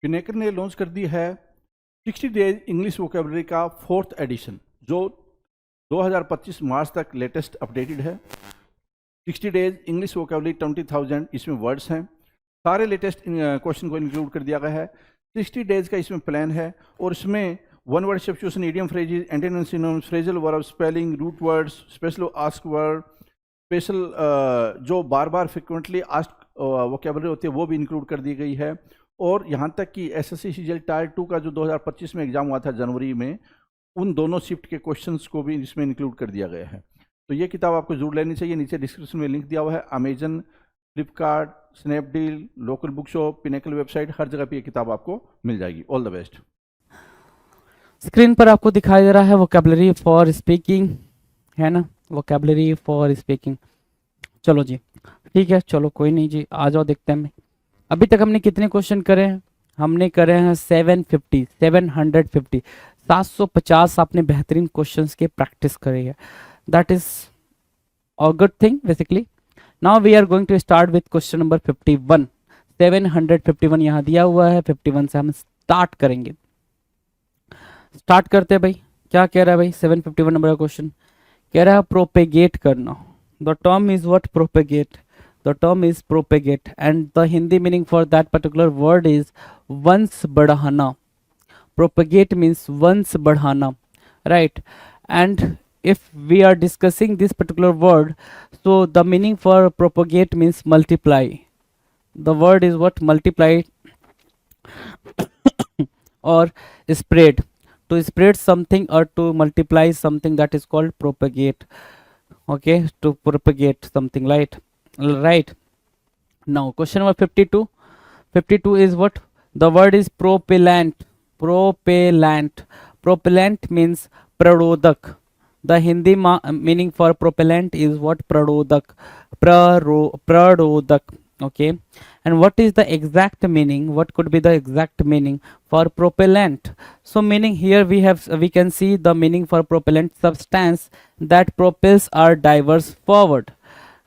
Pinnacle ने launch कर दी है 60 डेज इंग्लिश वोकेबलरी का 4th एडिशन, जो 2025 मार्च तक लेटेस्ट अपडेटेड है। 60 डेज इंग्लिश वोकेबलरी 20,000 इसमें वर्ड्स हैं, सारे लेटेस्ट क्वेश्चन को इंक्लूड कर दिया गया है। 60 डेज का इसमें प्लान है और इसमें one word substitution, idiom phrases, antonyms, synonyms, phrasal verb, spelling, root words, special ask word, special जो बार बार फ्रिक्वेंटली आस्क वोकेबलरी होती है वो भी इंक्लूड कर दी गई है। और यहाँ तक कि एसएससी सीजीएल टायर 2 का जो 2025 में एग्जाम हुआ था जनवरी में, उन दोनों शिफ्ट के क्वेश्चंस को भी इसमें इंक्लूड कर दिया गया है। तो ये किताब आपको जरूर लेनी चाहिए। नीचे डिस्क्रिप्शन में लिंक दिया हुआ है। Amazon, Flipkart, Snapdeal, local book shop, Pinnacle website, हर जगह पे ये किताब आपको मिल जाएगी। All the best. स्क्रीन पर आपको दिखाई दे रहा है वोकैबुलरी फॉर स्पीकिंग, है ना, वोकैबुलरी फॉर स्पीकिंग। चलो जी, ठीक है, चलो कोई नहीं जी, आ जाओ देखते हैं। अभी तक हमने कितने क्वेश्चन करे हैं? हमने करे हैं 750 आपने बेहतरीन क्वेश्चंस के प्रैक्टिस करी है। That is a good thing basically. Now we are going to start with question number 51। 751 यहाँ दिया हुआ है, 51 से हम स्टार्ट करेंगे। स्टार्ट करते हैं भाई। क्या कह रहा है भाई? 751 नंबर का क्वेश्चन कह रहा है प्रोपेगेट करना। The term is what? Propagate. The term is propagate and the Hindi meaning for that particular word is वंश बढ़ाना. Propagate means वंश बढ़ाना, right? And if we are discussing this particular word, so the meaning for propagate means multiply. The word is what? Multiply or spread. To spread something or to multiply something, that is called propagate. Okay, to propagate something, right? Right. Now question number 52. 52 is what? The word is propellant. Propellant. Propellant means pradodak. The Hindi meaning for propellant is what? Pradodak. Pradodak. Okay. And what is the exact meaning? What could be the exact meaning for propellant? So meaning here we can see the meaning for propellant: substance that propels or diverts forward.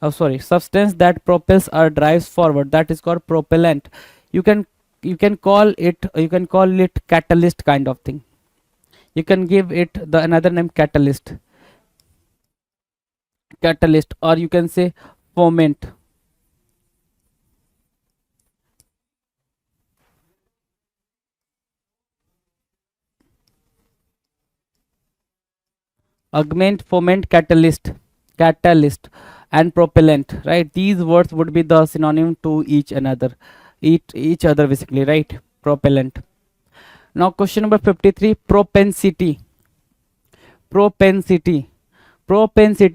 Substance that propels or drives forward, that is called propellant. You can call it catalyst kind of thing. You can give it the another name, catalyst, or you can say foment. Augment, foment, catalyst and propellant, right? These words would be the synonym to each other basically, right? Propellant. Now question number 53. Propensity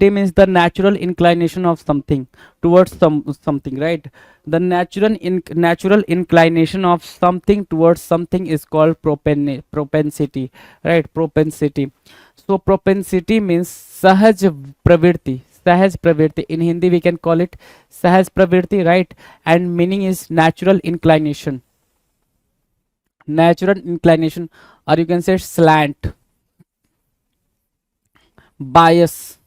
means the natural inclination of something towards something, right? The natural inclination of something towards something is called propensity, right? Propensity. So propensity means sahaj pravritti. In Hindi we can call it sahaj pravritti, right? And meaning is natural inclination, or you can say slant, bias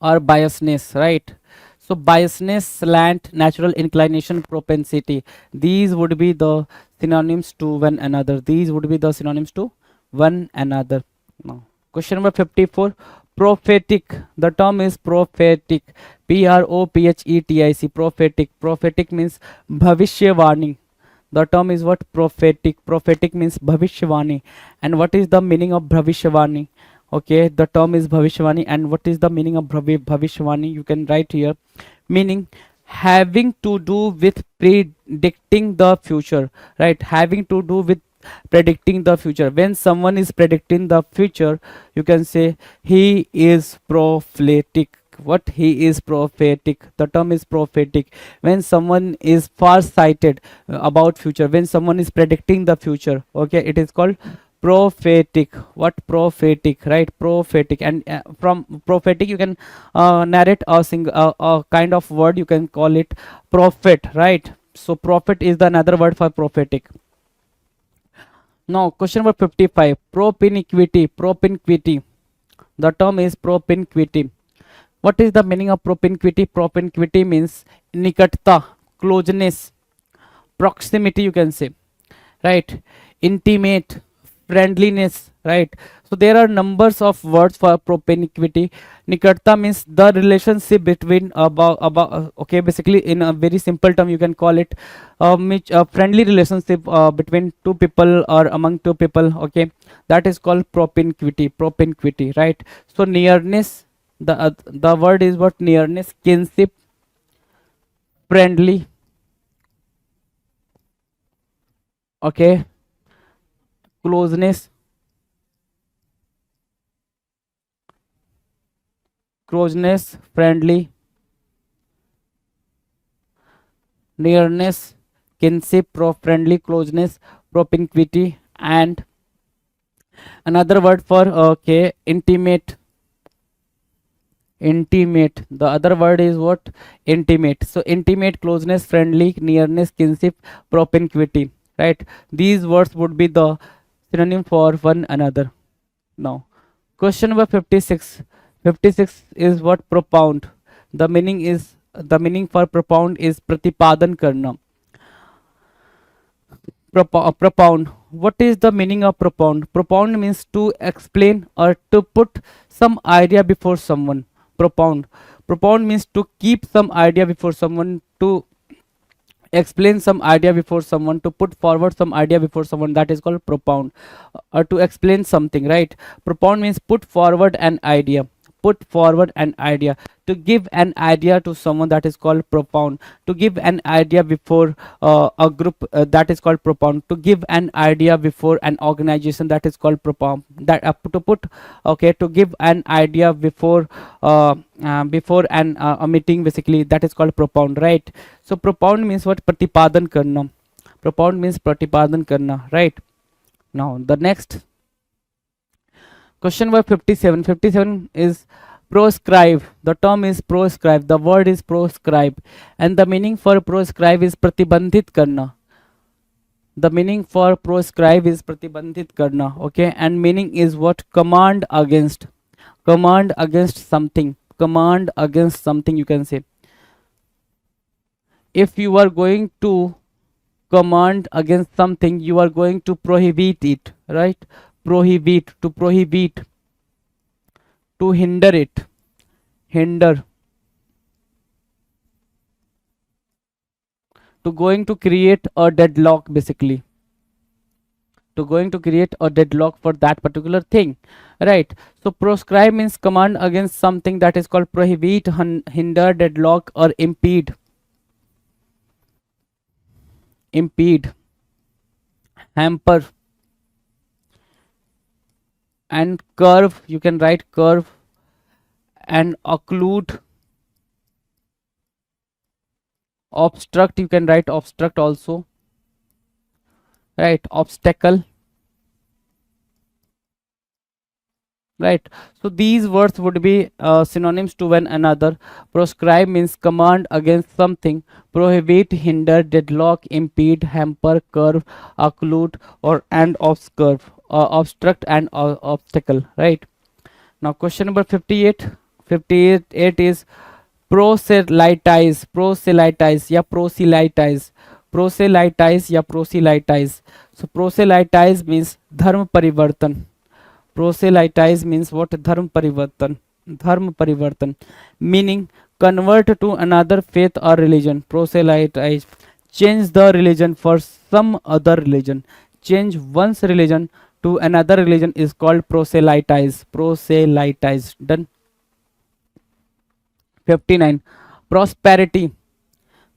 or biasness, right? So biasness, slant, natural inclination, propensity, these would be the synonyms to one another. Now question number 54. Prophetic. The term is prophetic. Prophetic. Prophetic means bhavishyavani. The term is what? Prophetic. Prophetic means bhavishyavani. And what is the meaning of bhavishyavani? Okay, the term is bhavishyavani. And what is the meaning of bhavishyavani? You can write here. Meaning having to do with predicting the future, right? Having to do with predicting the future. When someone is predicting the future, you can say he is prophetic. What? He is prophetic. The term is prophetic. When someone is far sighted about future, when someone is predicting the future, okay, it is called prophetic. What? Prophetic, right? Prophetic. And from prophetic you can narrate a kind of word, you can call it prophet, right? So prophet is the another word for prophetic. Now question number 55. Propinquity. The term is propinquity. What is the meaning of propinquity? Propinquity means nikatta, closeness, proximity, you can say. right? Intimate, friendliness, right? So there are numbers of words for propinquity. Nikarta means the relationship between about okay, basically in a very simple term you can call it a friendly relationship between two people or among two people, okay, that is called propinquity, right? So nearness, the word is what? Nearness, kinship, friendly, okay, closeness, friendly, nearness, kinship, friendly, closeness, propinquity, and another word for okay, intimate. The other word is what? Intimate. So intimate, closeness, friendly, nearness, kinship, propinquity, right? These words would be the synonym for one another. Now question number 56. 56 is what? Propound. The meaning for propound is प्रतिपादन करना. Propound. What is the meaning of propound? Propound means to explain or to put some idea before someone. Propound. Propound means to keep some idea before someone, to explain some idea before someone, to put forward some idea before someone, that is called propound. Or to explain something, right? Propound means put forward an idea, put forward an idea, to give an idea to someone, that is called propound. To give an idea before a group, that is called propound. To give an idea before an organization, that is called propound. That to put, okay, to give an idea before a meeting, basically, that is called propound, right? So propound means what? Pratipadan karna. Propound means pratipadan karna, right? Now the next question number 57. 57 is proscribe. The term is proscribe. The word is proscribe, and the meaning for proscribe is प्रतिबंधित करना. The meaning for proscribe is प्रतिबंधित करना, okay, and meaning is what? Command against. Command against something. Command against something, you can say. If you are going to command against something, you are going to prohibit it, right? Prohibit, to prohibit, to hinder it, hinder, to going to create a deadlock, basically, to going to create a deadlock for that particular thing, right? So proscribe means command against something, that is called prohibit, hinder, deadlock, or impede. Impede, hamper, and curve, you can write curve, and occlude, obstruct, you can write obstruct also, right? Obstacle, right? So these words would be synonyms to one another. Proscribe means command against something, prohibit, hinder, deadlock, impede, hamper, curve, occlude, or and obstruct and obstacle, right? Now question number 58. 58 is proselytize. Proselytize या proselytize. Proselytize या proselytize. So proselytize means धर्म परिवर्तन. Proselytize means what? Dharma parivartan. Dharma parivartan, meaning convert to another faith or religion. Proselytize, change the religion for some other religion. Change one's religion to another religion is called proselytize. Proselytize. Done. 59. Prosperity.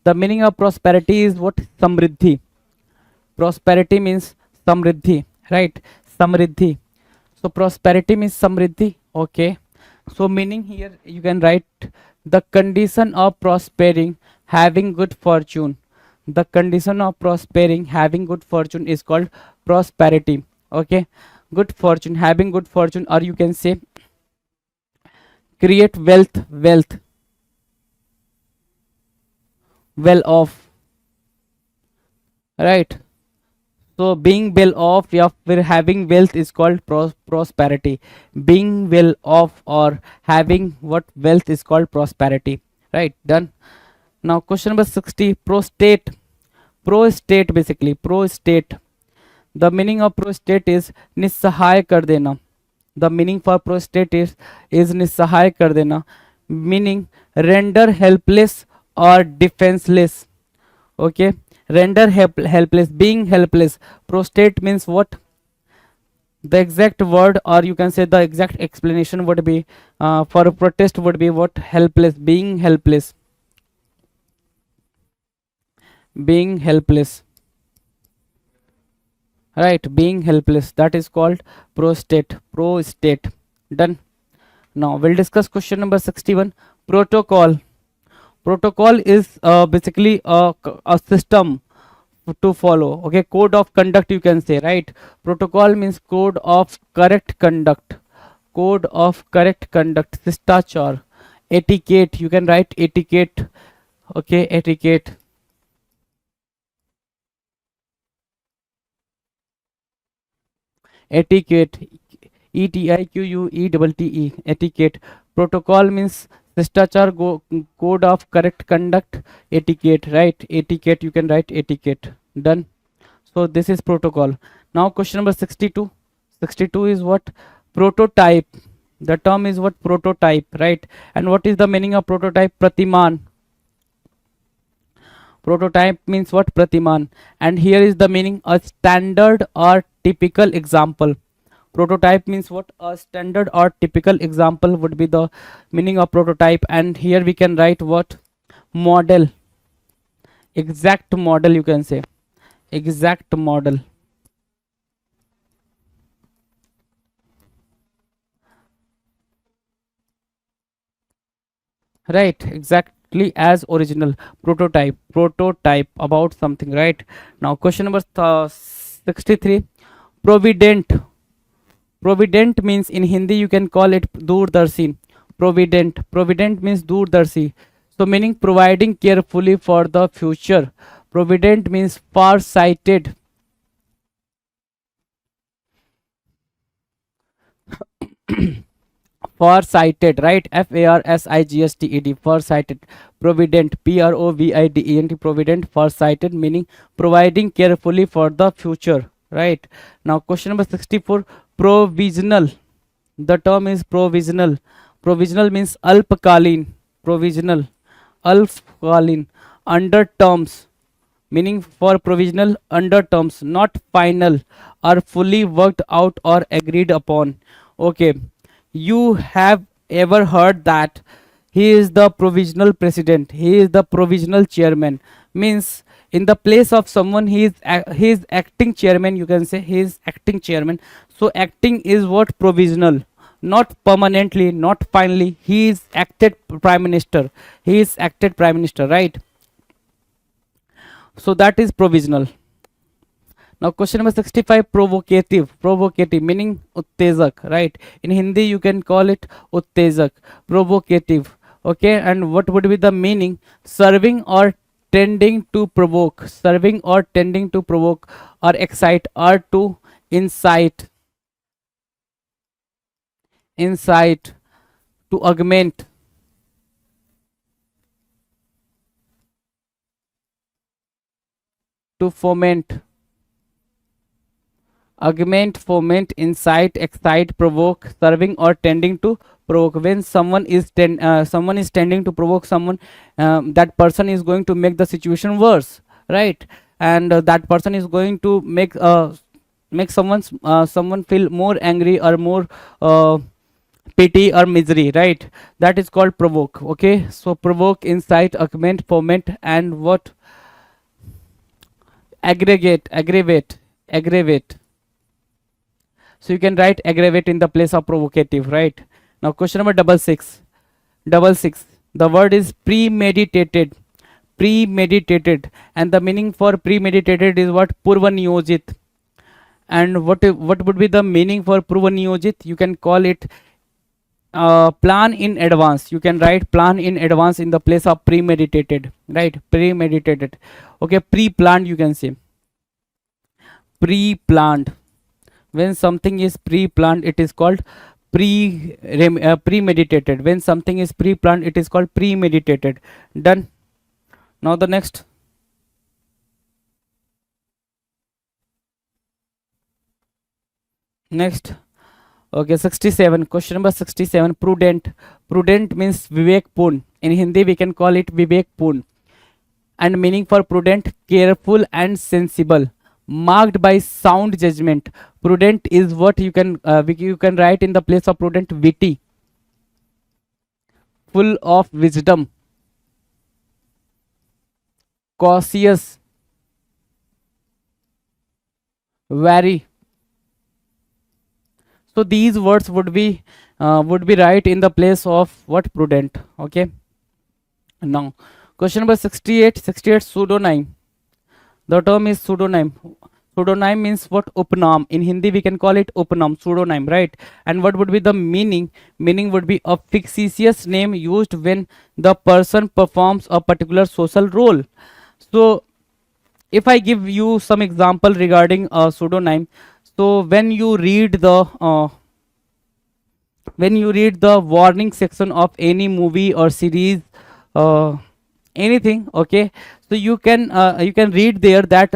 The meaning of prosperity is what? Samriddhi. Prosperity means samriddhi, right? Samriddhi. So prosperity means samriddhi, okay. So meaning here you can write the condition of prospering, having good fortune. The condition of prospering, having good fortune is called prosperity, okay. Good fortune, having good fortune, or you can say create wealth, well off, right? So being well off, yeah, having wealth is called prosperity. Being well off or having what? Wealth is called prosperity, right? Done. Now question number 60. Prostate. Prostate, basically prostate. The meaning of prostate is निस्सहाय कर देना. The meaning for prostate is निस्सहाय कर देना, meaning render helpless or defenseless. Okay, render helpless, being helpless. Prostate means what? The exact word, or you can say the exact explanation would be for protest would be what? Helpless, being helpless, being helpless, right? Being helpless, that is called prostate. Done. Now we'll discuss question number 61. Protocol is basically a system to follow. Okay, code of conduct, you can say, right? Protocol means code of correct conduct, शिष्टाचार, etiquette, you can write etiquette. Okay, etiquette, etiquette, etiquette. Protocol means शिष्टाचार, code of correct conduct, etiquette, right? Etiquette, you can write etiquette. Done. So this is protocol. Now question number 62. 62 is what? Prototype. The term is what? Prototype, right? And what is the meaning of prototype? Pratiman. Prototype means what? Pratiman. And here is the meaning: a standard or typical example. Prototype means what? A standard or typical example would be the meaning of prototype. And here we can write what? Model, exact model, you can say exact model, right? Exactly as original. Prototype about something, right? Now question number 63. Provident means, in Hindi you can call it Doordarshi. Provident means Doordarshi. So meaning providing carefully for the future. Provident means far sighted. Far sighted, right? FARSIGSTED, far sighted. Provident, PROVIDENT, provident, far sighted, meaning providing carefully for the future, right? Now question number 64. Provisional. The term is provisional. Provisional means alpakaleen. Provisional, alpakaleen. Under terms, meaning for provisional, under terms, not final, are fully worked out or agreed upon. Okay, you have ever heard that he is the provisional president, he is the provisional chairman, means in the place of someone he is acting chairman, you can say he is acting chairman. So acting is what? Provisional, not permanently, not finally. He is acted prime minister, he is acted prime minister, right? So that is provisional. Now question number 65. Provocative meaning uttejak, right? In Hindi you can call it uttejak. Provocative. Okay, and what would be the meaning? Serving or tending to provoke, or excite, or to incite, to augment, to foment, incite, excite, provoke, serving or tending to provoke. When someone is tending to provoke someone, that person is going to make the situation worse, right? And that person is going to make someone feel more angry or more pity or misery, right? That is called provoke. Okay, so provoke, incite, augment, foment, and what? Aggravate. So you can write aggravate in the place of provocative, right? Now question number 66. The word is premeditated. And the meaning for premeditated is what? Purvaniyojit. And what would be the meaning for purvaniyojit? You can call it plan in advance. You can write plan in advance in the place of premeditated, right? Premeditated. Okay, pre-planned, you can say pre-planned. When something is pre-planned, it is called premeditated. When something is pre-planned, it is called premeditated. Done. Now the next. Next. Okay, 67. Question number 67. Prudent. Prudent means Vivek Pun. In Hindi, we can call it Vivek Pun. And meaning for prudent, careful and sensible, marked by sound judgment. Prudent is what you can write in the place of prudent, witty, full of wisdom, cautious, wary. So these words would be right in the place of what, prudent. Okay. Now, question number 68. 68, pseudonym. The term is pseudonym. Pseudonym means what? Upnam. In Hindi, we can call it upnam, pseudonym, right? And what would be the meaning? Meaning would be a fictitious name used when the person performs a particular social role. So, if I give you some example regarding a pseudonym, so when you read the warning section of any movie or series, uh, anything, okay, so you can read there that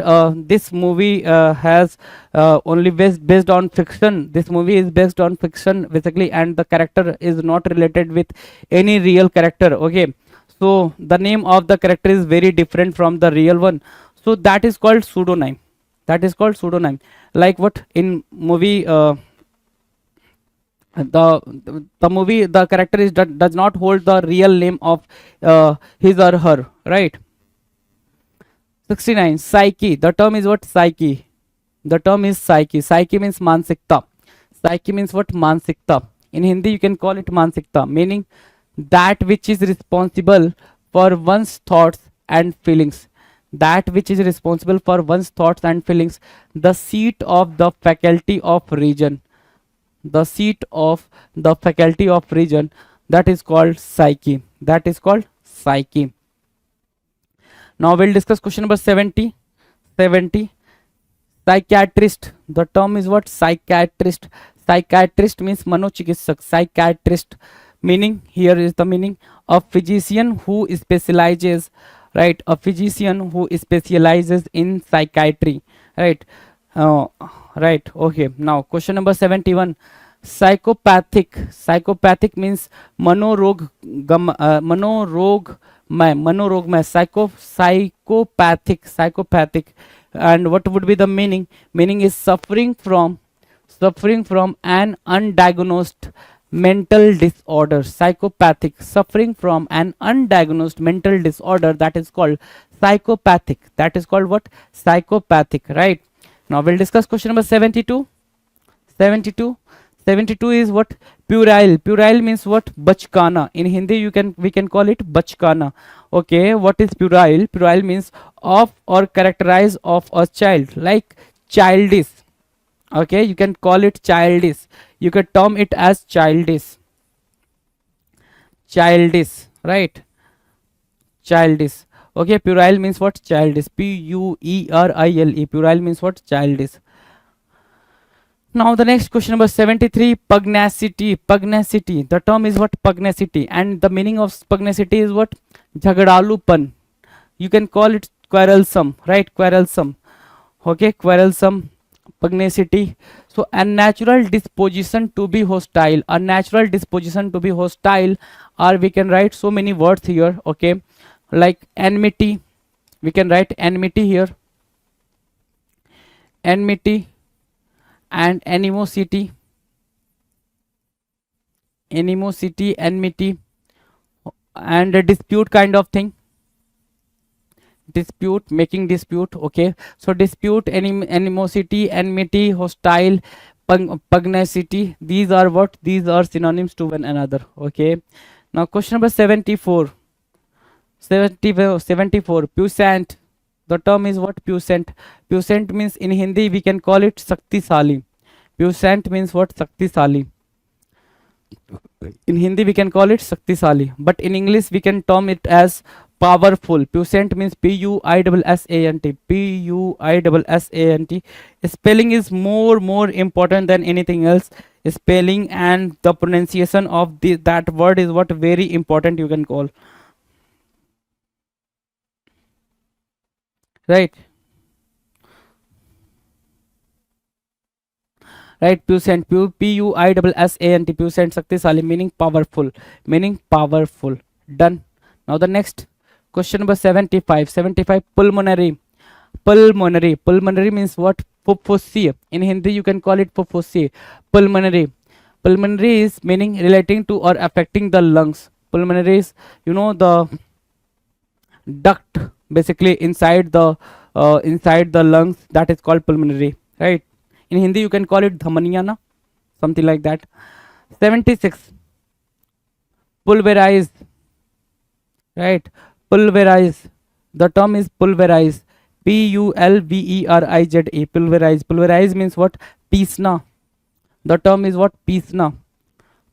this movie has only based on fiction. This movie is based on fiction basically, and the character is not related with any real character. Okay, so the name of the character is very different from the real one, so that is called pseudonym. That is called pseudonym. Like what in movie, the movie, the character does not hold the real name of his or her, right? 69, psyche. The term is what? Psyche. The term is psyche. Psyche means mansikta. Psyche means what? Mansikta. In Hindi, you can call it mansikta, meaning that which is responsible for one's thoughts and feelings. That which is responsible for one's thoughts and feelings. The seat of the faculty of reason. The seat of the faculty of reason. That is called psyche. That is called psyche. Now we'll discuss question number 70. 70. Psychiatrist. The term is what? Psychiatrist. Psychiatrist means manochikitsak. Psychiatrist. Meaning, here is the meaning: a physician who specializes, right? A physician who specializes in psychiatry, right? Uh, right. Okay. Now question number 71. Psychopathic. Psychopathic means manorog manorog manorogmay. Psychopathic. Psychopathic. And what would be the meaning? Meaning is suffering from an undiagnosed mental disorder. Psychopathic, suffering from an undiagnosed mental disorder, that is called psychopathic. That is called what? Psychopathic, right? Now we'll discuss question number 72. 72. 72 is what? Puerile. Puerile means what? Bachkana. In Hindi, we can call it bachkana. Okay, what is puerile? Puerile means of or characterize of a child, like childish. Okay, you can call it childish. You can term it as childish. Childish, right? Childish. Okay, puerile means what? Childish. Puerile. Puerile means what? Childish. Now the next question number 73, pugnacity. Pugnacity. The term is what? Pugnacity. And the meaning of pugnacity is what? Jhagdalupan. You can call it quarrelsome, right? Quarrelsome. Okay, quarrelsome, pugnacity. So unnatural disposition to be hostile. Unnatural disposition to be hostile, or we can write so many words here. Okay, like enmity. We can write enmity here. Enmity and animosity. Animosity, enmity, and a dispute kind of thing. Dispute, making dispute. Okay, so dispute, animosity, enmity, hostile, pugnacity, these are what? These are synonyms to one another. Okay, now question number 74. 74, puissant. The term is what? Puissant. Puissant means, in Hindi we can call it shaktisali. Puissant means what? Shaktisali. In Hindi we can call it shaktisali, but in English we can term it as powerful. Puissant means Puissant. Puissant. Spelling is more important than anything else. Spelling and the pronunciation of that word is what? Very important, you can call, right? right? Puissant, Puissant, puissant, शक्तिशाली, meaning powerful, meaning powerful. Done. Now the next question number 75. 75, pulmonary. Pulmonary. Pulmonary means what? Fuffusi. In Hindi you can call it fuffusi. Pulmonary. Pulmonary is meaning relating to or affecting the lungs. Pulmonary is, you know, the duct basically inside the lungs, that is called pulmonary, right? In Hindi you can call it dhamaniya, something like that. 76, pulverize, right? Pulverize, the term is pulverize, Pulverize. Pulverize means what? Peesna. The term is what? Peesna.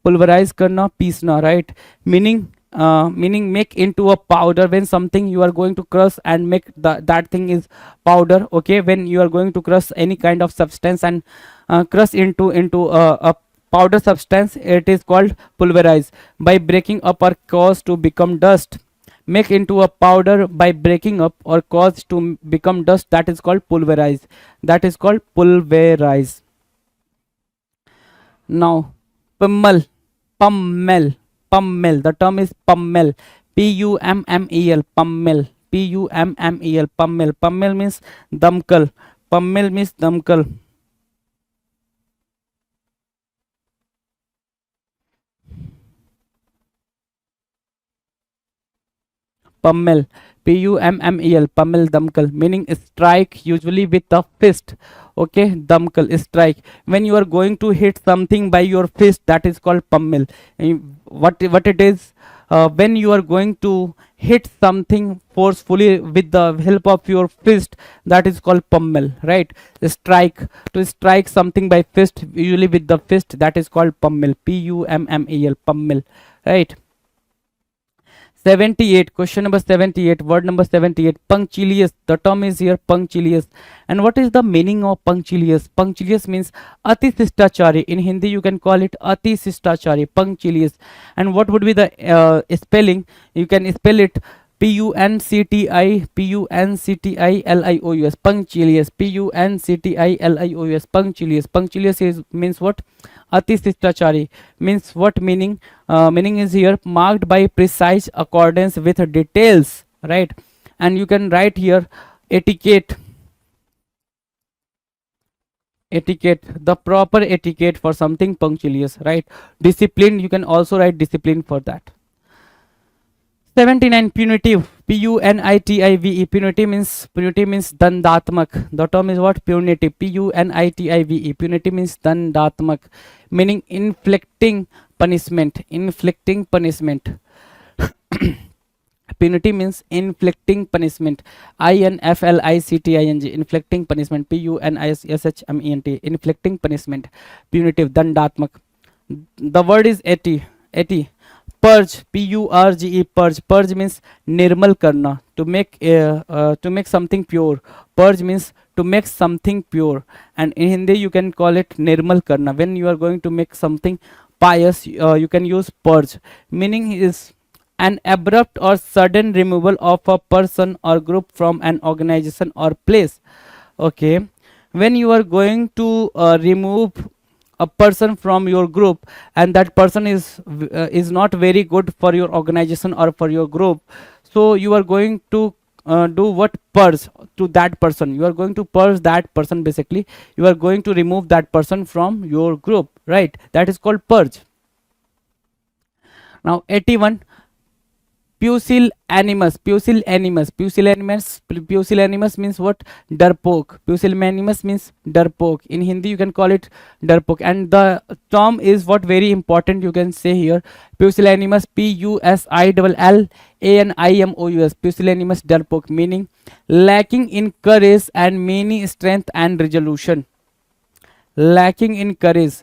Pulverize karna, peesna, right? Meaning make into a powder. When something you are going to crush and make that thing is powder, okay? When you are going to crush any kind of substance and crush into a powder substance, it is called pulverize. By breaking up or cause to become dust, make into a powder by breaking up or cause to become dust, that is called pulverize. That is called pulverize. Now pummel, pummel, pummel, the term is pummel, Pummel, pummel, Pummel, pummel. Pummel means damkal, pummel means damkal. Pummel, Pummel, pummel, damkal, meaning strike, usually with the fist, okay? Damkal, strike. When you are going to hit something by your fist, that is called pummel. What it is, when you are going to hit something forcefully with the help of your fist, that is called pummel, right? Strike, to strike something by fist, usually with the fist, that is called pummel, Pummel, pummel, right? 78, question number 78, word number 78, punctilious. The term is here punctilious. And what is the meaning of punctilious? Punctilious means ati sistachari. In Hindi you can call it ati sistachari, punctilious. And what would be the spelling? You can spell it Punctilious, punctilious, Punctilious, punctilious. Punctilious is means what? Ati sistachari means what? Meaning meaning is here marked by precise accordance with details, right? And you can write here etiquette, etiquette, the proper etiquette for something punctilious, right? Discipline, you can also write discipline for that. 79, punitive, Punitive, punitive means dandatmak. The term is what? Punitive, Punitive, punitive means dandatmak, meaning inflicting punishment, inflicting punishment. Punitive means inflicting punishment, inflicting, inflicting punishment, punishment, inflicting punishment, punitive, dandatmak. The word is eti, purge, purge, purge. Purge means nirmal karna, to make something pure. Purge means to make something pure, and in Hindi you can call it nirmal karna. When you are going to make something pious, you can use purge. Meaning is an abrupt or sudden removal of a person or group from an organization or place, okay? When you are going to remove a person from your group, and that person is not very good for your organization or for your group, so you are going to do what? Purge to that person. You are going to purge that person, basically you are going to remove that person from your group, right? That is called purge. Now 81, Pusillanimous, Pusillanimous means what? Darpok. Pusillanimous means darpok. In Hindi you can call it darpok, and the term is what? Very important, you can say here Pusillanimous, Pusillanimous, Pusillanimous darpok, meaning lacking in courage and many strength and resolution. Lacking in courage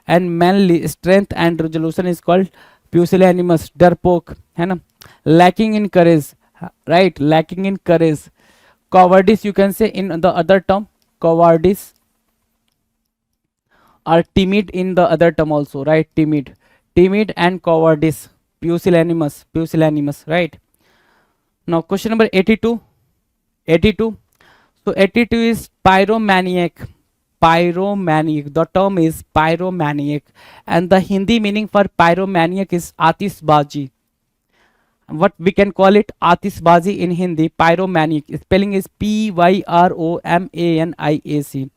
and manly strength and resolution is called Pusillanimous, डरपोक, है ना? Lacking in courage, right? Lacking in courage. Cowardice, you can say in the other term, cowardice, or timid in the other term also, right? Timid and cowardice, Pusillanimous, right? Now question number 82. So 82 is pyromaniac, pyromaniac. The term is pyromaniac, and the Hindi meaning for pyromaniac is atisbaji. What we can call it, atisbaji in Hindi, pyromaniac. Spelling is Pyromaniac.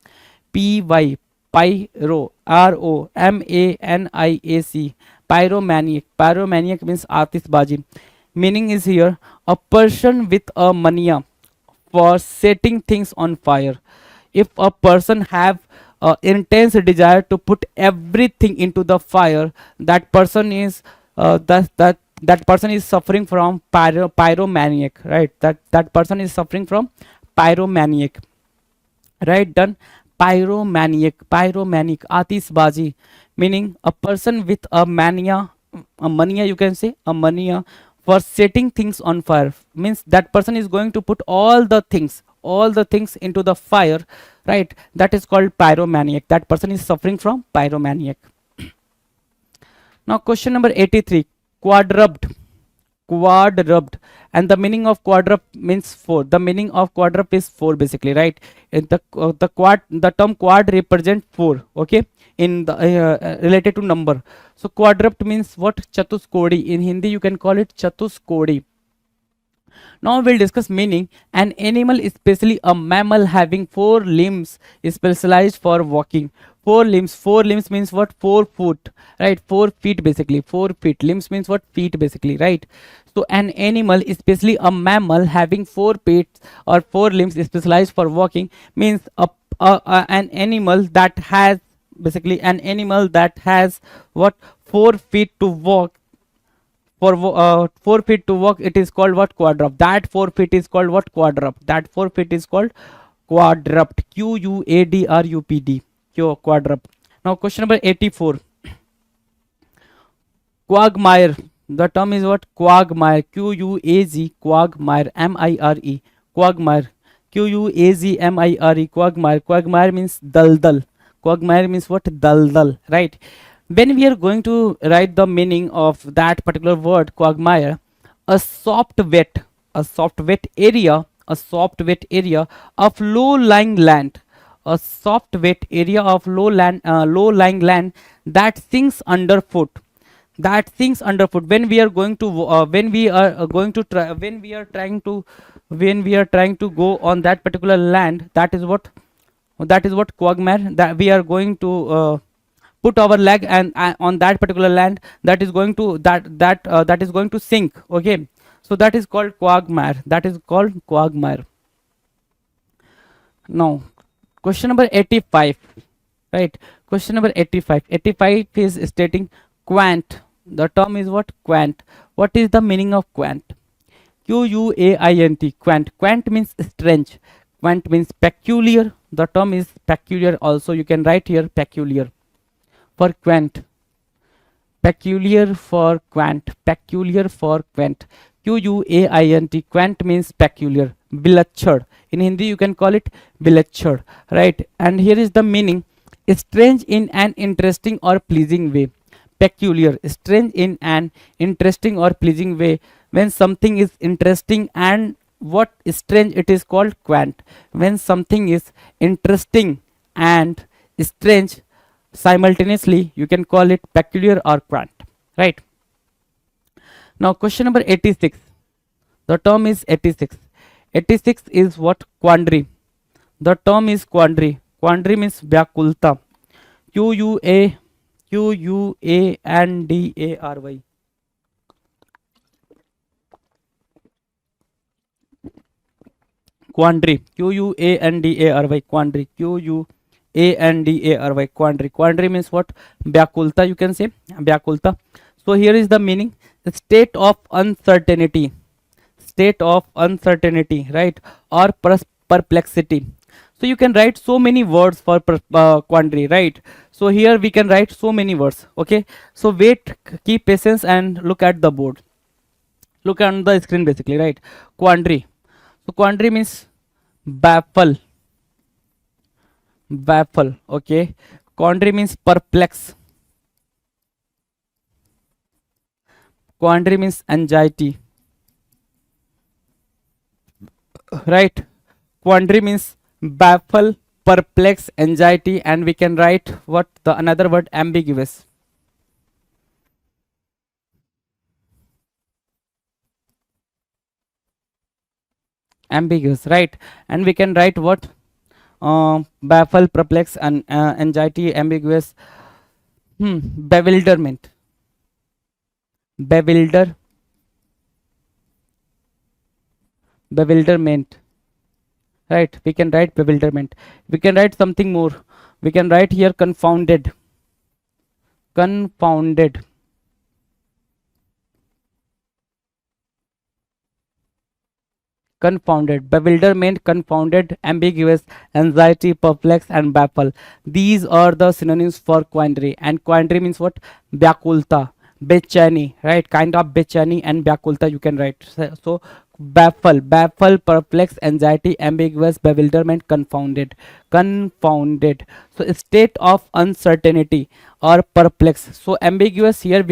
Pyro Romaniac. Pyromaniac. Pyromaniac means atisbaji. Meaning is here a person with a mania for setting things on fire. If a person have intense desire to put everything into the fire, that person is that person is suffering from pyromaniac, right? That person is suffering from pyromaniac, right? Done. Pyromaniac, atisbaji, meaning a person with a mania, you can say a mania for setting things on fire. Means that person is going to put all the things into the fire, right? That is called pyromaniac. That person is suffering from pyromaniac. Now question number 83, quadrupt. And the meaning of quadrupt means four. The meaning of quadrupt is four basically, right? And the term quad represent four, okay, in the related to number. So quadrupt means what? Chatuskodi. In Hindi you can call it chatuskodi. Now we'll discuss meaning. An animal, especially a mammal having four limbs, is specialized for walking. Four limbs means what? 4 foot, right? 4 feet basically. 4 feet. Limbs means what? Feet basically, right? So an animal, especially a mammal having 4 feet or 4 limbs, is specialized for walking, means an animal that has basically an animal that has what? 4 feet to walk. For 4 feet to walk, it is called what? Quadrupt. That 4 feet is called what? Quadrupt. That 4 feet is called quadrupt. Quadrupt. Quadrupt. Now question number 84, quagmire. The term is what? Quagmire. Quagmire. Mire. Quagmire. Quagmire. Quagmire. Quagmire means daldal. Quagmire means what? Daldal, right? When we are going to write the meaning of that particular word quagmire, a soft wet area of low lying land, a soft wet area of low lying land that sinks underfoot. When we are going to when we are trying to go on that particular land, that is what quagmire. That we are going to put our leg and on that particular land, that is going to that is going to sink, okay? So that is called quagmire. Now question number 85, right? Question number 85 is stating quant. The term is what? Quant. What is the meaning of quant? Quant. Quant means strange. Quant means peculiar. The term is peculiar also. You can write here peculiar for quant. Peculiar for quant. Quant means peculiar. Bilachad. In Hindi you can call it bilachad, right? And here is the meaning: strange in an interesting or pleasing way. Peculiar, strange in an interesting or pleasing way. When something is interesting and what? Strange, it is called quant. When something is interesting and strange simultaneously, you can call it peculiar or quant, right? Now question number 86. The term is 86. 86 is what? Quandry. The term is quandry. Quandry means vyakulta. Quandary. Quandary. Quandary. Quandary. Quandary means what? Vyakulta, you can say vyakulta. So here is the meaning: state of uncertainty, right? Or perplexity. So you can write so many words for quandary, right? So here we can write so many words, okay? So wait, keep patience and look at the board. Look on the screen basically, right? Quandary. So quandary means baffle, okay? Quandary means perplex. Quandary means anxiety, right? Quandary means baffle, perplex, anxiety, and we can write what the another word, ambiguous. Ambiguous, right? And we can write what, baffle, perplex, and anxiety, ambiguous, bewilderment, bewilder, bewilderment, right? We can write bewilderment. We can write something more. We can write here confounded, confounded, confounded, bewilderment, confounded, ambiguous, anxiety, perplex, and baffle. These are the synonyms for quandary. And quandary means what? Vyakulta, bechani, right? Kind of bechani and vyakulta you can write. So baffle, baffle, perplex, anxiety, ambiguous, bewilderment, confounded, confounded. So a state of uncertainty or perplex. So ambiguous here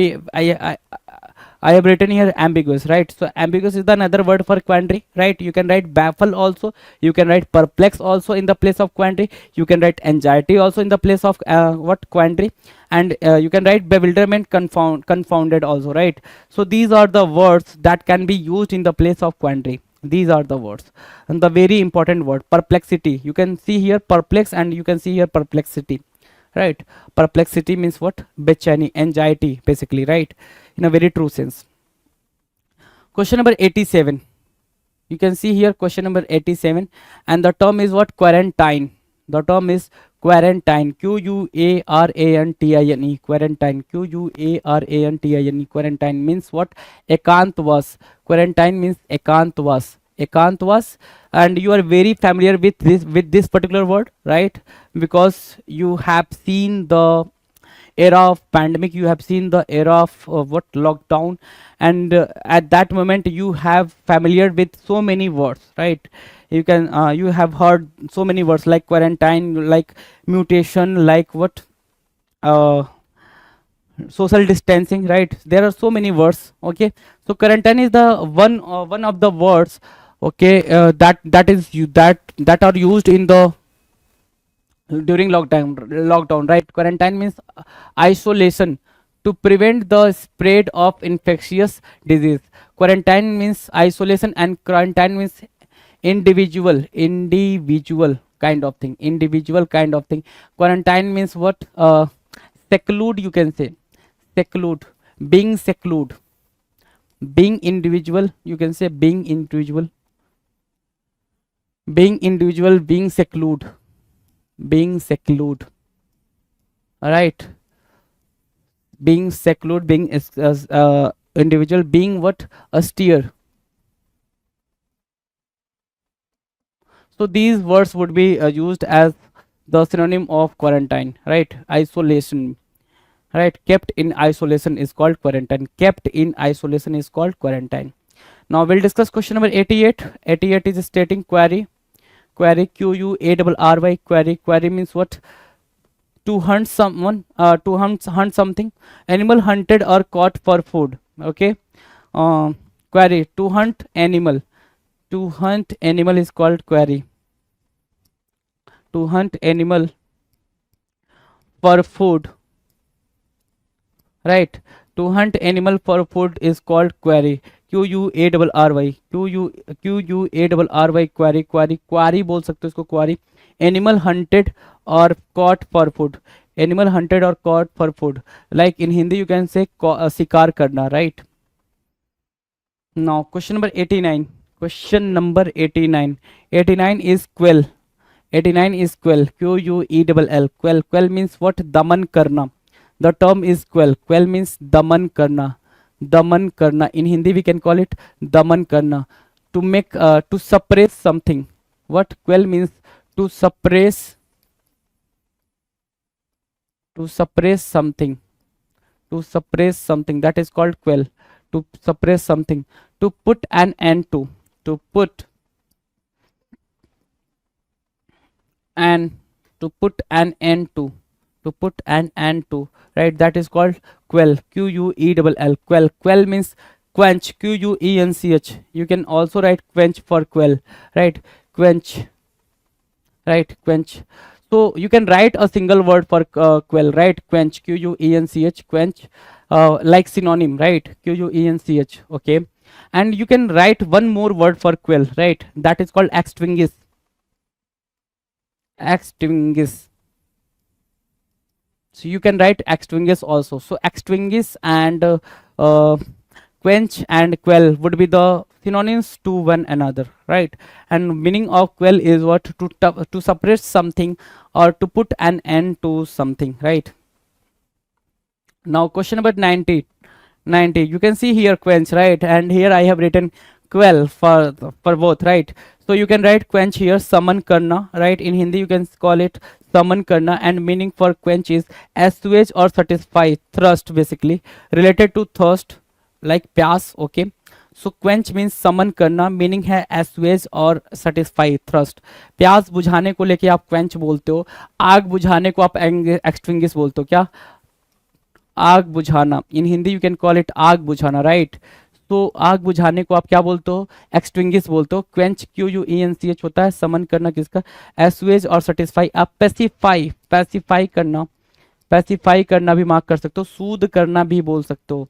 I have written here ambiguous, right? So ambiguous is the another word for quandary, right? You can write baffle also, you can write perplex also in the place of quandary, you can write anxiety also in the place of what, quandary, and you can write bewilderment, confounded also, right? So these are the words that can be used in the place of quandary. These are the words. And the very important word, perplexity, you can see here perplex and you can see here perplexity, right? Perplexity means what? Bechani, anxiety basically, right? In a very true sense. Question number 87, you can see here question number 87, and the term is what? Quarantine. The term is quarantine, Quarantine, quarantine, Quarantine. Quarantine means what? Ekantwas. Quarantine means ekantwas, ekantwas. And you are very familiar with this particular word, right? Because you have seen the era of pandemic, you have seen the era of what, lockdown, and at that moment you have familiar with so many words, right? You can you have heard so many words like quarantine, like mutation, like what, uh, social distancing, right? There are so many words, okay? So quarantine is the one of the words, okay, that are used in the during lockdown, right? Quarantine means isolation to prevent the spread of infectious disease. Quarantine means isolation, and quarantine means individual kind of thing, individual kind of thing. Quarantine means what? Seclude, you can say, seclude, being seclude, being individual, you can say being individual, being individual, being seclude, being seclude, right? Being seclude, being individual, being what? Austere. So these words would be used as the synonym of quarantine, right? Isolation, right? Kept in isolation is called quarantine, kept in isolation is called quarantine. Now we'll discuss question number 88. 88 is stating query, query, Quary, query. Query means what? To hunt someone, to hunt something, animal hunted or caught for food, okay? Query, to hunt animal, to hunt animal is called query, to hunt animal for food, right? To hunt animal for food is called query, Quary, Quary, query, query, query बोल सकते हो इसको, query. Animal hunted or caught for food, animal hunted or caught for food, like in Hindi you can say शिकार करना, right? Now question number 89, question number 89, 89 is quell, 89 is quell, Quell, quell. Quell means what? Daman karna. The term is quell, quell means daman karna, daman karna. In Hindi we can call it daman karna, to make to suppress something. What quell means? To suppress, to suppress something, to suppress something, that is called quell. To suppress something, to put an end to put an, to put an end to put an end to, right? That is called quell, Quell. Quell, quell means quench, Quench. You can also write quench for quell, right? Quench, right? Quench. So you can write a single word for quell, right? Quench, Quench, quench, like synonym, right? Quench, okay. And you can write one more word for quell, right? That is called extinguish. Extinguish. So you can write extinguish also. So extinguish and uh, quench and quell would be the synonyms to one another, right? And meaning of quell is what? To suppress something or to put an end to something, right? Now question number 90, you can see here quench, right? And here I have written quell for both, right? So you can write quench here, summon karna, right? In Hindi you can call it summon karna, and meaning for quench is assuage or satisfy, thirst basically, related to thirst like pyas, okay. So quench means summon करना, meaning है assuage और satisfy thirst. प्यास बुझाने को लेके आप quench बोलते हो, आग बुझाने को आप extinguish बोलते हो, क्या? आग बुझाना. In Hindi you can call it आग बुझाना, राइट? तो आग बुझाने को आप क्या बोलते हो? एक्सटिंग्विश बोलते हो. क्वेंच QUENCH होता है समन करना किसका? एसुएज और सेटिस्फाई. आप पैसिफाई करना भी मार्क कर सकते हो, सूद करना भी बोल सकते हो,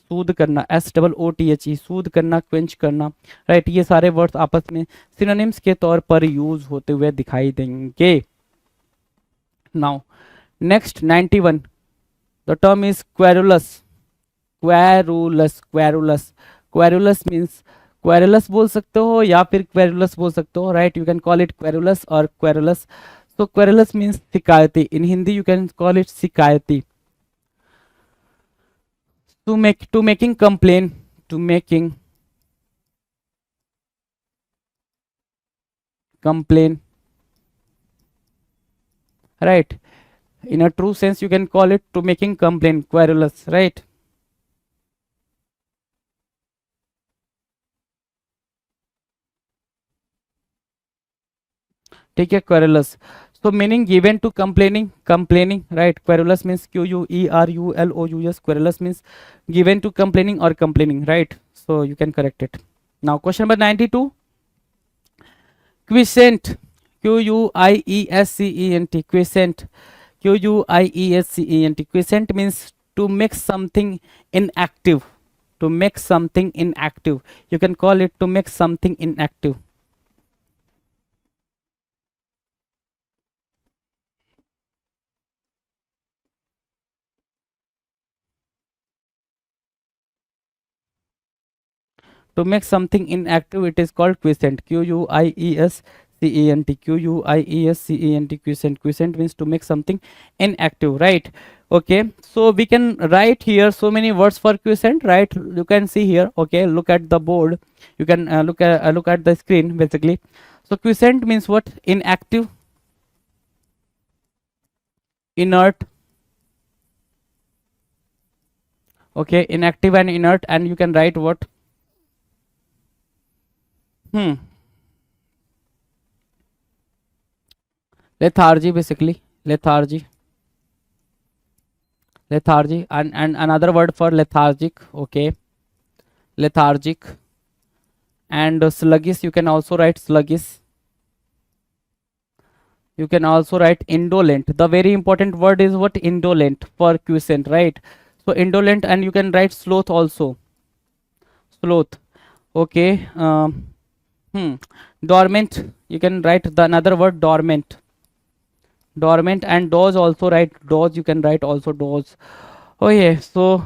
सूद करना, SOOTHE, सूद करना, क्वेंच करना, राइट? ये सारे वर्ड्स आपस में सिनोनिम्स के तौर पर यूज होते हुए दिखाई देंगे. Now next 91, the term is querulous. Querulous means querulous बोल सकते हो या फिर querulous बोल सकते हो, right? You can call it querulous or querulous. So querulous means शिकायती. In Hindi you can call it शिकायती. To making complaint, to making complaint, right? In a true sense you can call it to making complaint, querulous, right? ठीक है, querulous. So meaning given to complaining, right? Querulous means QUERULOUS. Querulous means given to complaining or complaining, right? So you can correct it. Now question number 92, quiescent, QUIESCENT, quiescent, QUIESCENT. Quiescent means to make something inactive, to make something inactive. You can call it to make something inactive. To make something inactive, it is called quiescent. QUIESCENT. Quiescent. Quiescent means to make something inactive, right? Okay, so we can write here so many words for quiescent, right? You can see here. Okay, look at the board. You can look at the screen basically. So quiescent means what? Inactive, inert. Okay, inactive and inert, and you can write what? Lethargy basically, lethargy, and another word for lethargic, okay, lethargic. And sluggish, you can also write sluggish. You can also write indolent. The very important word is what? Indolent for quiescent, right? So indolent, and you can write sloth also, sloth, okay. Dormant, you can write the another word dormant, and doze also, right? Doze, you can write also doze. Okay, so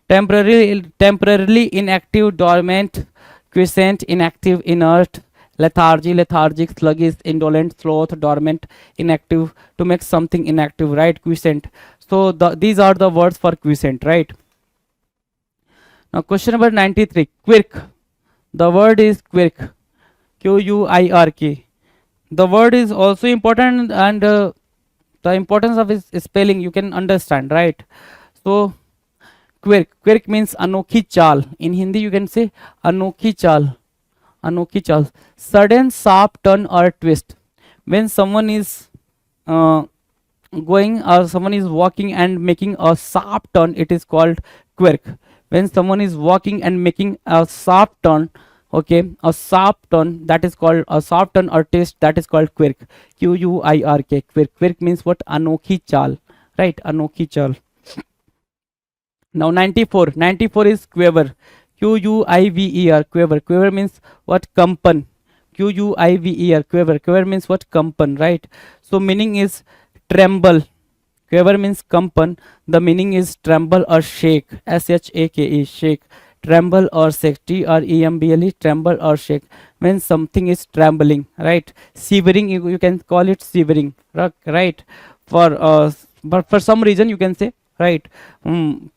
temporarily inactive, dormant, quiescent, inactive, inert, lethargy, lethargic, sluggish, indolent, sloth, dormant, inactive, to make something inactive, right? Quiescent. So these are the words for quiescent, right? Now question number 93, quirk. The word is quirk, QUIRK. The word is also important, and the importance of its spelling you can understand, right? So quirk means anokhi chal. In Hindi you can say anokhi chal, sudden sharp turn or twist. When someone is going, or someone is walking and making a sharp turn, it is called quirk. When someone is walking and making a sharp turn, Okay, a soft tone, that is called a soft tone or taste, that is called quirk. Quirk. Quirk means what? Anokhi chal, right? Anokhi chal. Now 94 is quiver. Quiver. Quiver means what? Kampan. Quiver. Quiver means what? Kampan, right? So meaning is tremble. Quiver means kampan. The meaning is tremble or shake. Shake. Shake. Tremble or shake. Tremble. Tremble or shake. When something is trembling, right? Shivering, you can call it shivering, right? But for some reason you can say, right?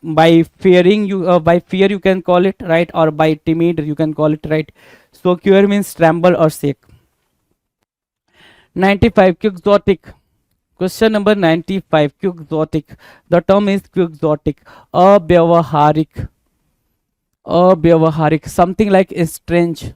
By fearing, by fear you can call it, right? Or by timid you can call it, right? So quiver means tremble or shake. 95, quixotic. Question number 95, quixotic. The term is quixotic. Avyavaharik. Avyavaharik. Something like strange.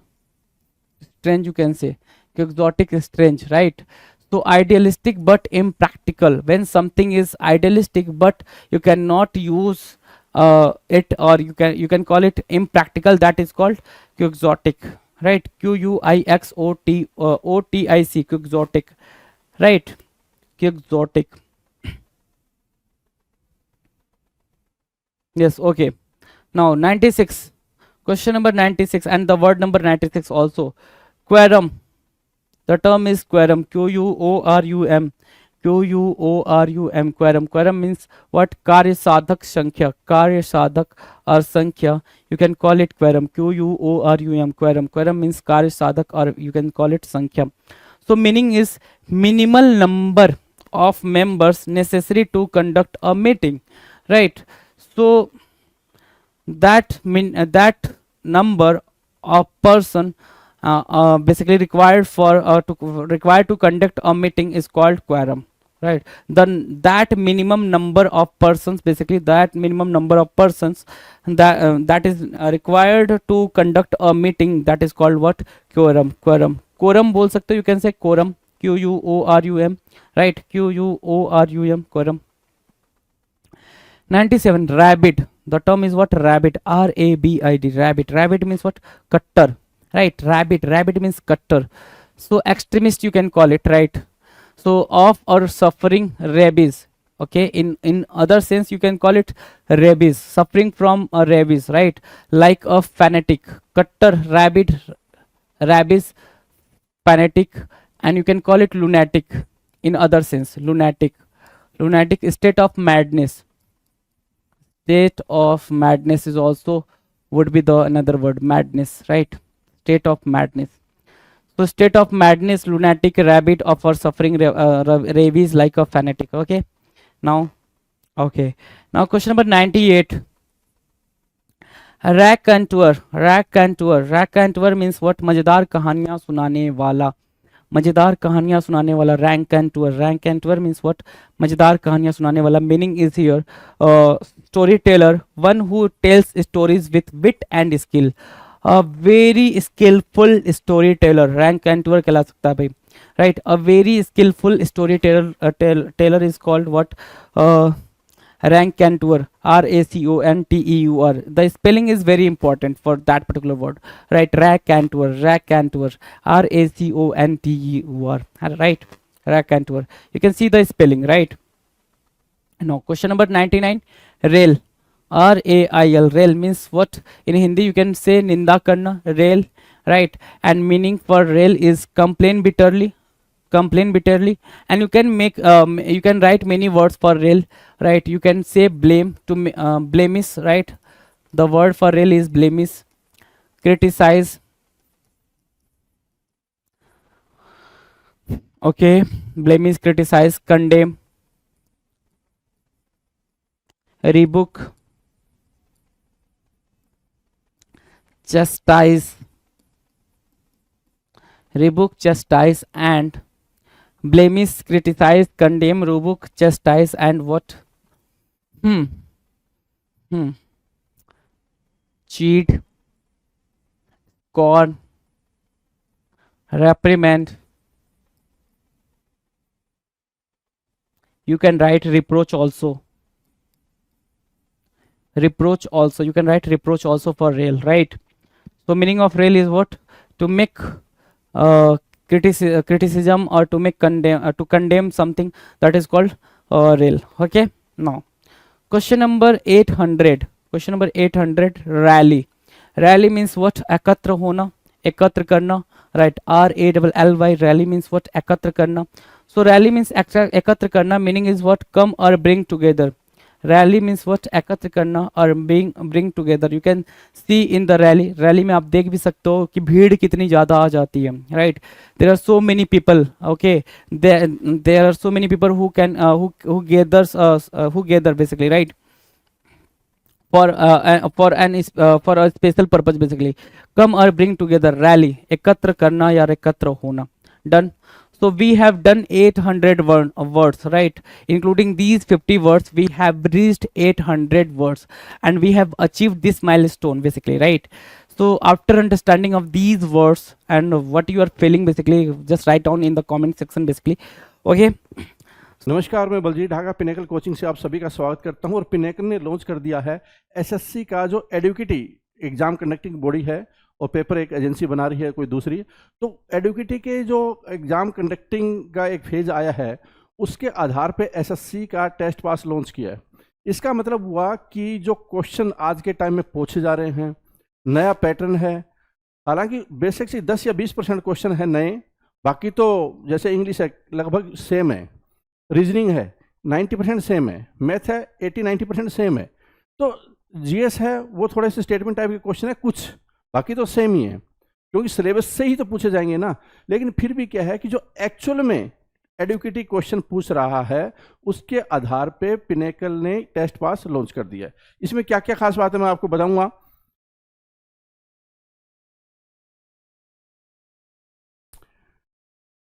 Strange you can say. Quixotic is strange, right? So idealistic but impractical. When something is idealistic but you cannot use it, or you can call it impractical, that is called quixotic, right? Quixotic, quixotic, right? Quixotic. Yes, okay. Now 96. Question number 96 and the word number 96 also. Quorum. The term is quorum. Quorum. Quorum. Quorum. Quorum means what? Karya sadhak sankhya. Karya sadhak or sankhya. You can call it quorum. Quorum. Quorum. Quorum means karya sadhak, or you can call it sankhya. So meaning is minimal number of members necessary to conduct a meeting, right? So that that number of person basically required to conduct a meeting is called quorum, right? Then that minimum number of persons, basically that minimum number of persons that is required to conduct a meeting, that is called what? Quorum. Quorum बोल सकते हो, you can say quorum. Quorum, right? Quorum. Quorum. 97, rabbit. The term is what? Rabbit. Rabid. Rabbit. Rabbit means what? Cutter, right? Rabbit means cutter. So extremist you can call it, right? So of or suffering rabies. Okay, in other sense you can call it rabies, suffering from a rabies, right? Like a fanatic. Cutter, rabies, fanatic, and you can call it lunatic in other sense. Lunatic. State of madness. State of madness is also would be the another word, madness, right? State of madness. So state of madness, lunatic, rabbit, of or suffering rabies like a fanatic. Okay, now question number 98. Raconteur means what? मजेदार कहानियां सुनाने वाला. मजेदार कहानियां सुनाने वाला. Raconteur means what? मजेदार कहानियां सुनाने वाला. Meaning is here storyteller, one who tells stories with wit and skill. A very skillful storyteller, raconteur कहला सकता है भाई, right? A very skillful storyteller teller is called what? Raconteur. Raconteur. The spelling is very important for that particular word, right? Raconteur. Raconteur. Right? Raconteur. You can see the spelling, right? Now question number 99. Rail. Rail. Rail means what? In Hindi you can say ninda karna. Rail, right? And meaning for rail is complain bitterly. And you can make you can write many words for rail, right? You can say blame to blemish, right? The word for rail is blemish. Criticize. Okay, blemish, criticize, condemn, rebuke, chastise, and blemish, criticize, condemn, rebuke, chastise, and what? Cheat, scorn, reprimand. You can write reproach also. You can write reproach also for rail, right? So meaning of rail is what? To make criticism or to make condemn something, that is called rail. Okay, now question number 800. Question number 800, rally. Rally means what? एकत्र होना, एकत्र करना, right? RALLY, rally means what? एकत्र करना. So rally means एकत्र करना, meaning is what? Come or bring together. Rally means what? एकत्र करना और bring together. You can see in the rally. Rally में आप देख भी सकते हो कि भीड़ कितनी ज़्यादा आ जाती है, right? There are so many people. Okay, there are so many people who can who gather basically, right? For a special purpose basically. Come or bring together, rally, एकत्र करना या एकत्र होना. Done. So we have done 800 words, right? Including these 50 words, we have reached 800 words, and we have achieved this milestone basically, right? So after understanding of these words and what you are feeling basically, just write down in the comment section basically. Okay. नमस्कार, मैं Baljeet Dhaka pinnacle coaching से आप सभी का स्वागत करता हूं। और पिनेकल ने लॉन्च कर दिया है एसएससी का जो एडुकिटी एग्जाम कंडक्टिंग बॉडी है, और पेपर एक एजेंसी बना रही है कोई दूसरी। तो एडुकिटी के जो एग्जाम कंडक्टिंग का एक फेज आया है, उसके आधार पे एसएससी का टेस्ट पास लॉन्च किया है। इसका मतलब हुआ कि जो क्वेश्चन आज के टाइम में पूछे जा रहे हैं, नया पैटर्न है। हालांकि बेसिक से 10 या 20% क्वेश्चन है नए, बाकी तो जैसे इंग्लिश है लगभग सेम है, रीजनिंग है 90% सेम है, मैथ है 80-90% सेम है। तो जीएस है वो थोड़े से स्टेटमेंट टाइप के क्वेश्चन है कुछ, बाकी तो सेम ही है, क्योंकि सिलेबस से ही तो पूछे जाएंगे ना। लेकिन फिर भी क्या है कि जो एक्चुअल में एडुकेटी क्वेश्चन पूछ रहा है, उसके आधार पे पिनेकल ने टेस्ट पास लॉन्च कर दिया है। इसमें क्या क्या खास बात है मैं आपको बताऊंगा।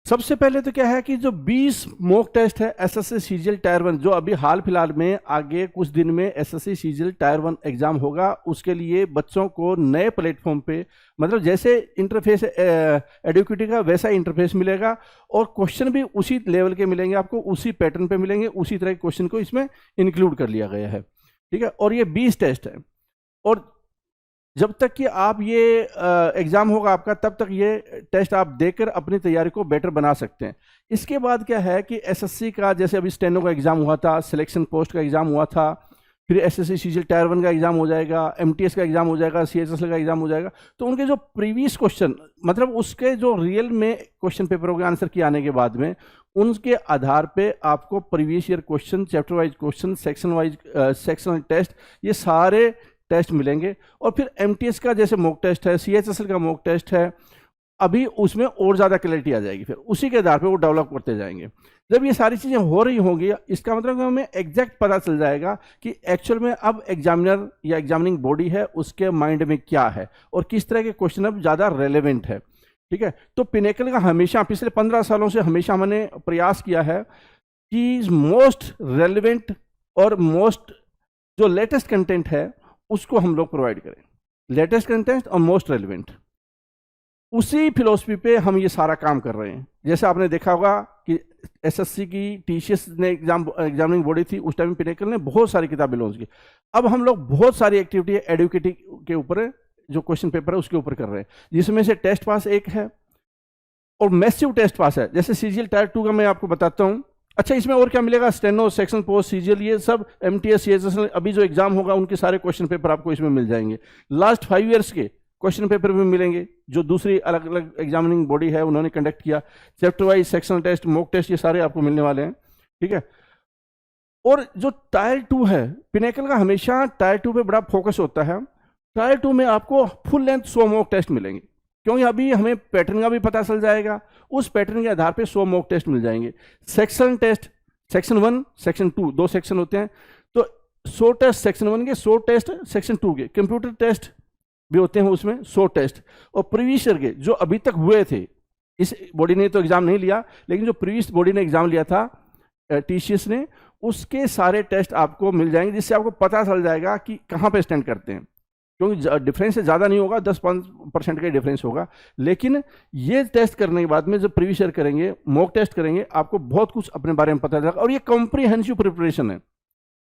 सबसे पहले तो क्या है कि जो 20 मॉक टेस्ट है एसएससी सीजीएल टायर 1, जो अभी हाल फिलहाल में आगे कुछ दिन में एसएससी सीजीएल टायर 1 एग्जाम होगा, उसके लिए बच्चों को नए प्लेटफॉर्म पे, मतलब जैसे इंटरफेस एडुकेटी का वैसा इंटरफेस मिलेगा, और क्वेश्चन भी उसी लेवल के मिलेंगे आपको, उसी पैटर्न पे मिलेंगे, उसी तरह के क्वेश्चन को इसमें इंक्लूड कर लिया गया है। ठीक है, और ये 20 टेस्ट है, और जब तक कि आप ये एग्जाम होगा आपका, तब तक ये टेस्ट आप देकर अपनी तैयारी को बेटर बना सकते हैं। इसके बाद क्या है कि एसएससी का जैसे अभी स्टेनो का एग्जाम हुआ था, सिलेक्शन पोस्ट का एग्जाम हुआ था, फिर एसएससी सीजीएल टायर 1 का एग्जाम हो जाएगा, एमटीएस का एग्जाम हो जाएगा, सीएचएसएल का एग्जाम हो जाएगा। तो उनके जो प्रीवियस क्वेश्चन, मतलब उसके जो रियल में क्वेश्चन पेपर के आंसर किए आने के बाद में, उनके आधार पे आपको previous year question, chapter wise question, section wise sectional test, ये सारे टेस्ट मिलेंगे। और फिर एमटीएस का जैसे मॉक टेस्ट है, सीएचएसएल का मॉक टेस्ट है, अभी उसमें और ज़्यादा क्लैरिटी आ जाएगी, फिर उसी के आधार पे वो डेवलप करते जाएंगे। जब ये सारी चीज़ें हो रही होंगी, इसका मतलब कि हमें एग्जैक्ट पता चल जाएगा कि एक्चुअल में अब एग्जामिनर या एग्जामिनिंग बॉडी है उसके माइंड में क्या है और किस तरह के क्वेश्चन अब ज़्यादा रेलेवेंट है। ठीक है, तो पिनेकल का हमेशा पिछले 15 सालों से हमेशा हमने प्रयास किया है कि मोस्ट रेलेवेंट और मोस्ट जो लेटेस्ट कंटेंट है उसको हम लोग प्रोवाइड करें, लेटेस्ट कंटेंट और मोस्ट रेलेवेंट। उसी फिलॉसफी पे हम ये सारा काम कर रहे हैं। जैसे आपने देखा होगा कि एसएससी की टीसीएस ने एग्जामिनिंग बॉडी थी, उस टाइम पिनेकल ने बहुत सारी किताबें लॉन्च की। अब हम लोग बहुत सारी एक्टिविटी एडुकेटी के ऊपर, जो क्वेश्चन पेपर है उसके ऊपर कर रहे हैं, जिसमें से टेस्ट पास एक है और मैसिव टेस्ट पास है। जैसे सीजीएल टायर 2 का मैं आपको बताता हूँ। अच्छा, इसमें और क्या मिलेगा, स्टेनो, सेक्शन पोस्ट, सीजीएल, ये सब एमटीएस, सीएचएसएल, अभी जो एग्जाम होगा उनके सारे क्वेश्चन पेपर आपको इसमें मिल जाएंगे। लास्ट 5 ईयर्स के क्वेश्चन पेपर भी मिलेंगे, जो दूसरी अलग अलग एग्जामिनिंग बॉडी है उन्होंने कंडक्ट किया। Chapter wise, sectional test, mock test, ये सारे आपको मिलने वाले हैं। ठीक है, और जो टायर 2 है, पिनेकल का हमेशा टायर 2 पे बड़ा फोकस होता है। टायर 2 में आपको फुल लेंथ 100 मॉक टेस्ट मिलेंगे, क्योंकि अभी हमें पैटर्न का भी पता चल जाएगा, उस पैटर्न के आधार पे 100 मॉक टेस्ट मिल जाएंगे। Section test, section 1, section 2, 2 section होते हैं, तो 100 टेस्ट सेक्शन 1 के, 100 टेस्ट सेक्शन 2 के। कंप्यूटर टेस्ट भी होते हैं उसमें 100 टेस्ट, और प्रीवियस ईयर के जो अभी तक हुए थे, इस बॉडी ने तो एग्जाम नहीं लिया, लेकिन जो प्रीवियस बॉडी ने एग्जाम लिया था टीसीएस ने, उसके सारे टेस्ट आपको मिल जाएंगे, जिससे आपको पता चल जाएगा कि कहाँ पे स्टैंड करते हैं। क्योंकि डिफरेंस ज़्यादा नहीं होगा, 10-5% का डिफरेंस होगा, लेकिन ये टेस्ट करने के बाद में जब प्रीवियस ईयर करेंगे, मॉक टेस्ट करेंगे, आपको बहुत कुछ अपने बारे में पता चलेगा। और ये कॉम्प्रिहेंसिव प्रिपरेशन है,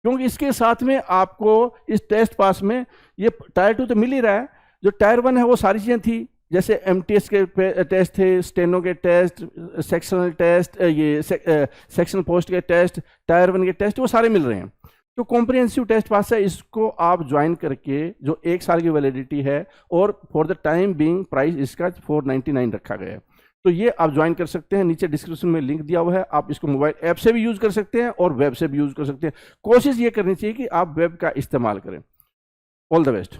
क्योंकि इसके साथ में आपको इस टेस्ट पास में ये टायर 2 तो मिल ही रहा है, जो टायर 1 है वो सारी चीज़ें थी, जैसे एमटीएस के टेस्ट थे, स्टेनो के टेस्ट, सेक्शनल टेस्ट, ये सेक्शनल पोस्ट के टेस्ट, टायर 1 के टेस्ट, वो सारे मिल रहे हैं। तो कॉम्प्रिहेंसिव टेस्ट पास है, इसको आप ज्वाइन करके जो 1 साल की वैलिडिटी है और for the time being price इसका 499 रखा गया है, तो ये आप ज्वाइन कर सकते हैं। नीचे डिस्क्रिप्शन में लिंक दिया हुआ है, आप इसको मोबाइल ऐप से भी यूज कर सकते हैं और वेब से भी यूज कर सकते हैं। कोशिश ये करनी चाहिए कि आप वेब का इस्तेमाल करें। All the best.